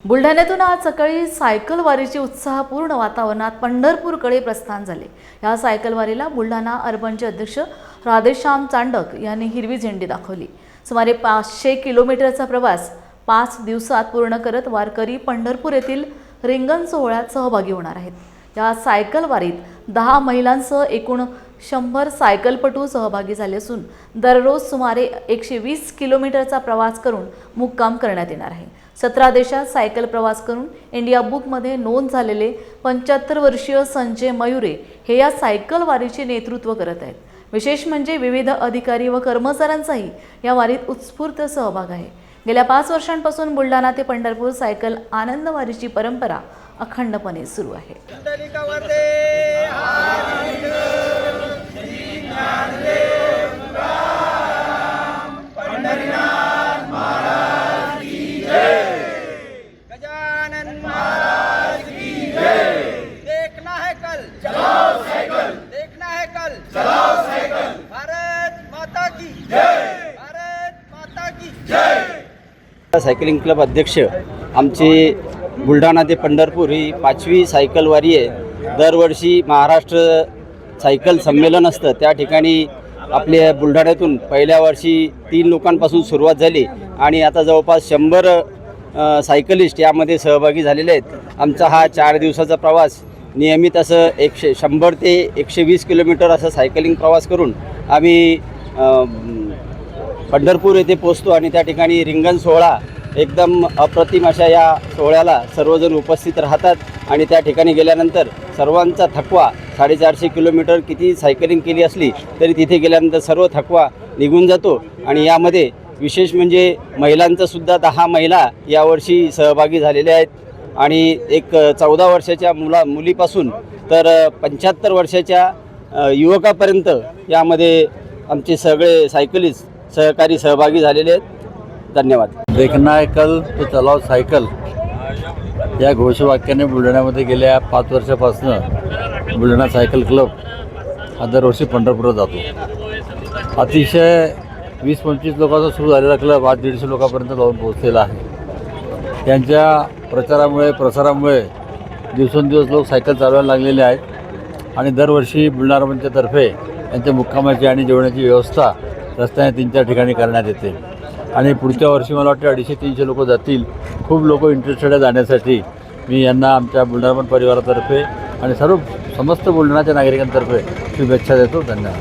बुलढाण्यातून आज सकाळी सायकल वारीचे उत्साहपूर्ण वातावरणात पंढरपूरकडे प्रस्थान झाले। या सायकल वारीला बुलढाणा अर्बनचे अध्यक्ष राधेश्याम चांडक यांनी हिरवी झेंडी दाखवली। सुमारे 500 किलोमीटरचा प्रवास 5 दिवसात पूर्ण करत वारकरी पंढरपूर येथील रिंगण सोहळ्यात सहभागी होणार आहेत। या सायकल वारीत 10 महिलांसह एकूण 100 सायकलपटू सहभागी झाले असून दररोज सुमारे 120 किलोमीटरचा प्रवास करून मुक्काम करण्यात येणार आहे। 17 देशात सायकल प्रवास करून इंडिया बुकमध्ये नोंद झालेले 75 वर्षीय संजय मयुरे हे या सायकल वारीचे नेतृत्व करत आहेत। विशेष म्हणजे विविध अधिकारी व कर्मचाऱ्यांचाही या वारीत उत्स्फूर्त सहभाग आहे। गेल्या 5 वर्षांपासून बुलढाणा ते पंढरपूर सायकल आनंद वारीची परंपरा अखंडपणे सुरू आहे। देखना है कल चलाओ साइकिल, देखना है कल चलाओ साइकिल। भारत माता की जय, भारत माता की जय। सायकलिंग क्लब अध्यक्ष आमचे बुलढाणा ते पंढरपूर ही 5वी सायकल वारी आहे। दरवर्षी महाराष्ट्र सायकल संमेलन असतं, त्या ठिकाणी आपल्या बुलढाण्यातून पहिल्या वर्षी 3 लोकांपासून सुरुवात झाली आणि आता जवळपास 100 सायकलिस्ट यामध्ये सहभागी झालेले आहेत। आमचा हा 4 दिवसाचा प्रवास नियमित असं 100 ते 120 किलोमीटर असा सायकलिंग प्रवास करून आम्ही पंढरपूर येथे पोहोचतो आणि त्या ठिकाणी रिंगण सोहळा एकदम अप्रतिम अशा या सोहळ्याला सर्वजण उपस्थित राहतात आणि त्या ठिकाणी गेल्यानंतर सर्वांचा थकवा 450 किलोमीटर किती सायकलिंग केली असली तरी तिथे गेल्यानंतर सर्व थकवा निघून जातो। आणि यामध्ये विशेष म्हणजे महिलांचं सुद्धा 10 महिला यावर्षी सहभागी झालेल्या आहेत आणि एक 14 वर्षाच्या मुलीपासून तर 75 वर्षाच्या युवकापर्यंत यामध्ये आमचे सगळे सायकलिस्ट सहकारी सहभागी झालेले आहेत। धन्यवाद। देखना है कल तो चलाओ सायकल या घोषवाक्याने बुलढाण्यामध्ये गेल्या 5 वर्षापासून बुलढाणा सायकल क्लब हा दरवर्षी पंढरपूरला जातो। अतिशय 20-25 लोकांचा सुरू झालेला क्लब आज 150 लोकांपर्यंत जाऊन पोहोचलेला आहे। त्यांच्या प्रचारामुळे प्रसारामुळे दिवसेंदिवस लोक सायकल चालवायला लागलेले आहेत आणि दरवर्षी बुलढाणा पंचायतर्फे यांच्या मुक्कामाची आणि जेवणाची व्यवस्था रस्त्याने 3-4 ठिकाणी करण्यात येते आणि पुढच्या वर्षी मला वाटतं 250-300 लोक जातील। खूप लोक इंटरेस्टेड आहे जाण्यासाठी। मी यांना आमच्या बुलढाणा परिवारातर्फे आणि समस्त बुलढाण्याच्या नागरिकांतर्फे शुभेच्छा देतो। धन्यवाद।